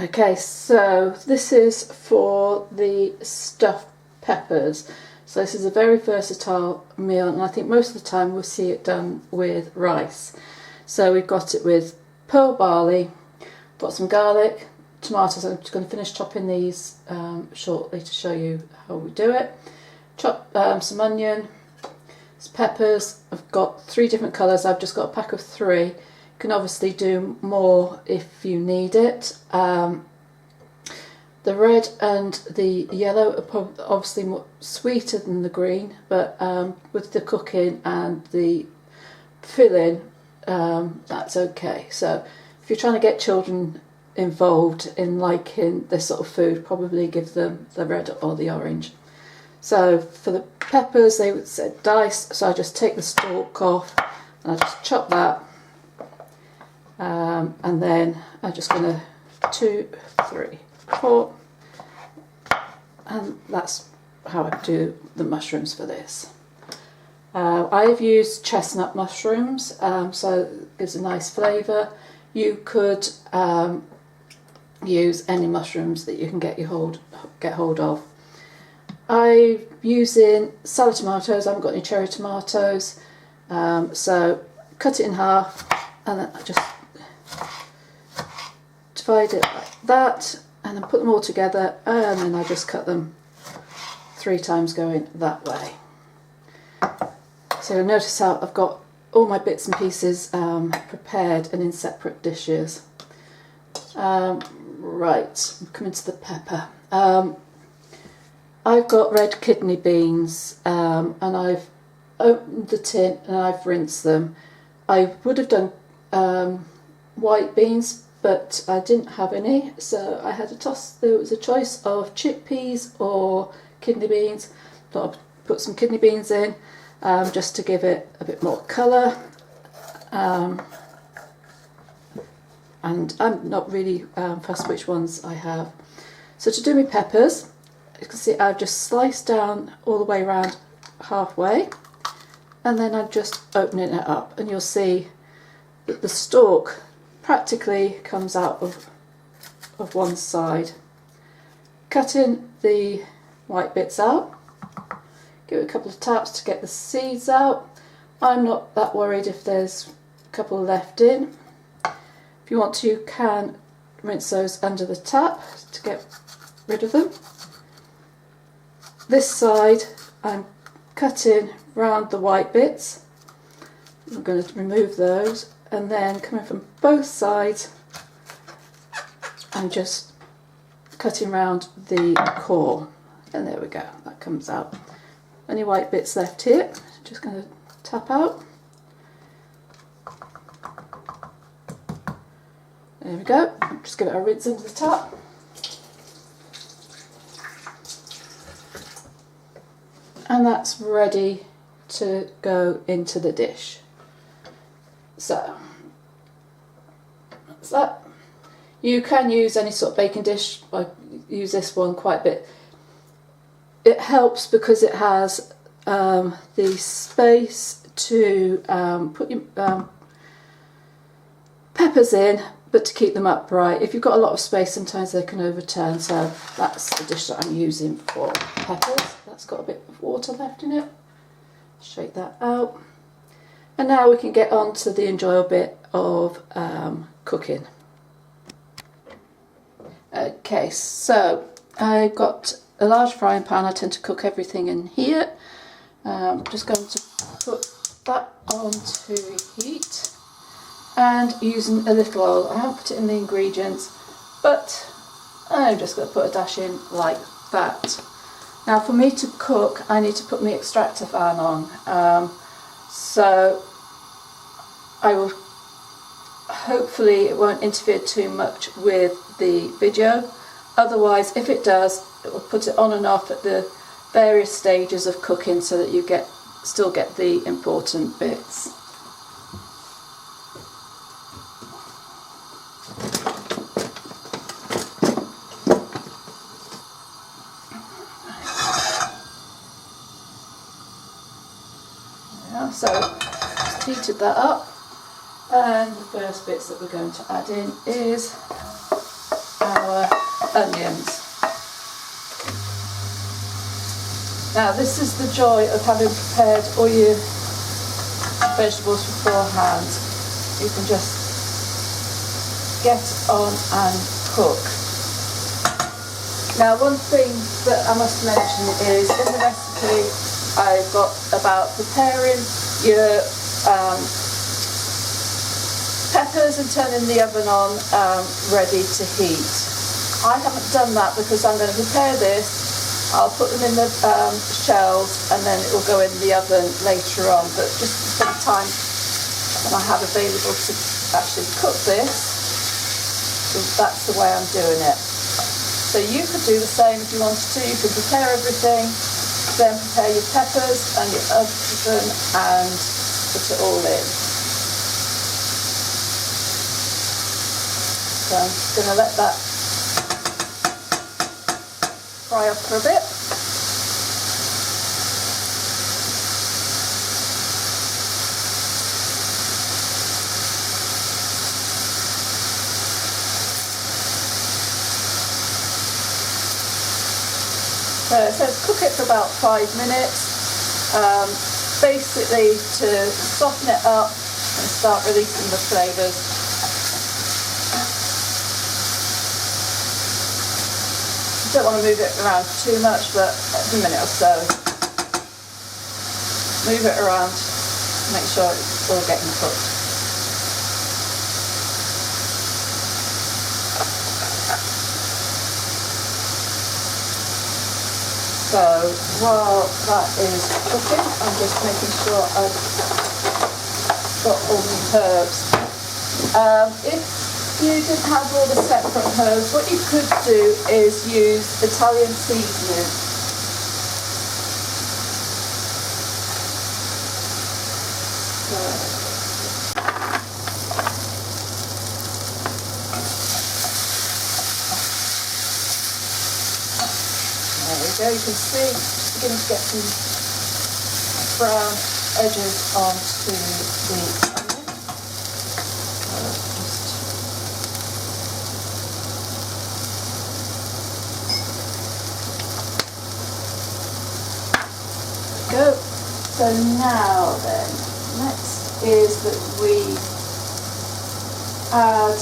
Okay, so this is for the stuffed peppers. So this is a very versatile meal, and I think most of the time we'll see it done with rice. So we've got it with pearl barley, got some garlic, tomatoes. I'm just going to finish chopping these shortly to show you how we do it. Chop some onion, some peppers. I've got 3 different colours. I've just got a pack of 3. You can obviously do more if you need it. The red and the yellow are obviously more sweeter than the green, but with the cooking and the filling, that's okay. So if you're trying to get children involved in liking this sort of food, probably give them the red or the orange. So for the peppers, they would say dice, so I just take the stalk off and I just chop that, and then I'm just going to 2, 3, 4, and that's how I do the mushrooms for this. I've used chestnut mushrooms, so it gives a nice flavour. You could use any mushrooms that you can get hold of. I'm using salad tomatoes. I haven't got any cherry tomatoes, so cut it in half and then I just divide it like that, and then put them all together, and then I just cut them 3 times going that way. So you'll notice how I've got all my bits and pieces prepared and in separate dishes. Right, coming to the pepper. I've got red kidney beans, and I've opened the tin and I've rinsed them. I would have done white beans, but I didn't have any, so I had to toss. There was a choice of chickpeas or kidney beans. Thought I'd put some kidney beans in, just to give it a bit more colour. And I'm not really fussed which ones I have. So to do my peppers, you can see I've just sliced down all the way around halfway, and then I'm just opening it up, and you'll see that the stalk practically comes out of one side. Cutting the white bits out, give it a couple of taps to get the seeds out. I'm not that worried if there's a couple left in. If you want to, you can rinse those under the tap to get rid of them. This side I'm cutting round the white bits. I'm going to remove those, and then coming from both sides I'm just cutting round the core, and there we go, that comes out. Any white bits left here, just going to tap out. There we go, just give it a rinse under the tap. And that's ready to go into the dish. So that's that. You can use any sort of baking dish. I use this one quite a bit. It helps because it has the space to put your peppers in, but to keep them upright. If you've got a lot of space, sometimes they can overturn, so that's the dish that I'm using for peppers. That's got a bit of water left in it. Shake that out. And now we can get on to the enjoyable bit of cooking. Okay, so I've got a large frying pan. I tend to cook everything in here. I'm just going to put that onto heat, and using a little oil. I haven't put it in the ingredients, but I'm just going to put a dash in like that. Now for me to cook, I need to put my extractor fan on, so I will, hopefully it won't interfere too much with the video. Otherwise, if it does, it will put it on and off at the various stages of cooking so that you still get the important bits. So just heated that up, and the first bits that we're going to add in is our onions. Now this is the joy of having prepared all your vegetables beforehand. You can just get on and cook. Now one thing that I must mention is in the recipe I've got about preparing your peppers and turning the oven on ready to heat. I haven't done that because I'm going to prepare this, I'll put them in the shells and then it will go in the oven later on, but just for the time when I have available to actually cook this, so that's the way I'm doing it. So you could do the same if you wanted to. You could prepare everything, then prepare your peppers and your oven and put it all in. So I'm just going to let that fry up for a bit. So it says cook it for about 5 minutes, basically to soften it up and start releasing the flavours. Don't want to move it around too much, but every minute or so, move it around, make sure it's all getting cooked. So while that is cooking, I'm just making sure I've got all the herbs. If you didn't have all the separate herbs, what you could do is use Italian seasoning. There we go, you can see it's beginning to get some brown edges onto the onion. Go. So now then, next is that we add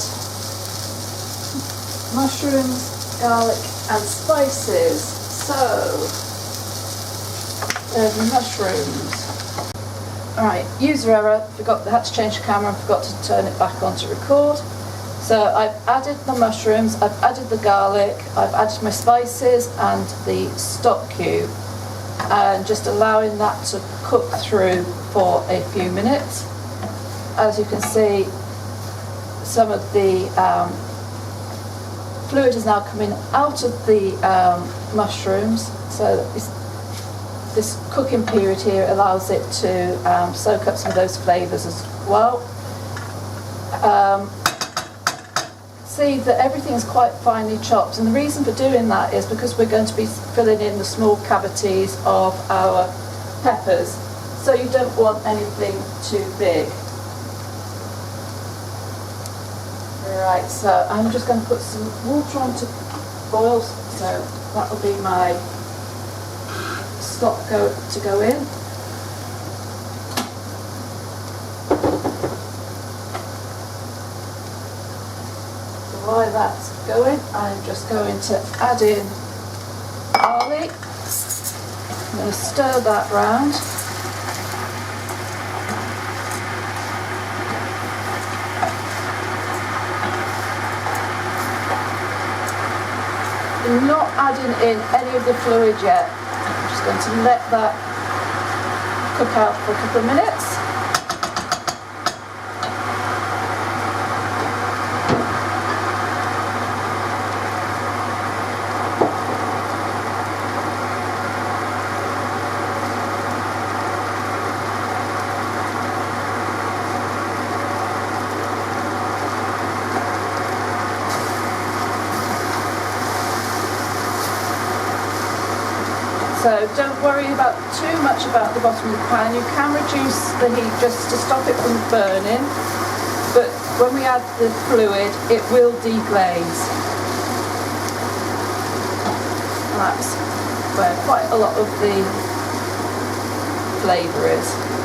mushrooms, garlic and spices. So, there's the mushrooms. Alright, user error, had to change the camera and forgot to turn it back on to record. So I've added the mushrooms, I've added the garlic, I've added my spices and the stock cube. And just allowing that to cook through for a few minutes. As you can see, some of the fluid is now coming out of the mushrooms, so this cooking period here allows it to soak up some of those flavours as well. See that everything is quite finely chopped, and the reason for doing that is because we're going to be filling in the small cavities of our peppers, so you don't want anything too big. Right, so I'm just going to put some water on to boil, so that will be my stock to go in. While that's going, I'm just going to add in barley. I'm going to stir that round. I'm not adding in any of the fluid yet. I'm just going to let that cook out for a couple of minutes. So don't worry too much about the bottom of the pan. You can reduce the heat just to stop it from burning, but when we add the fluid, it will deglaze. that's where quite a lot of the flavour is.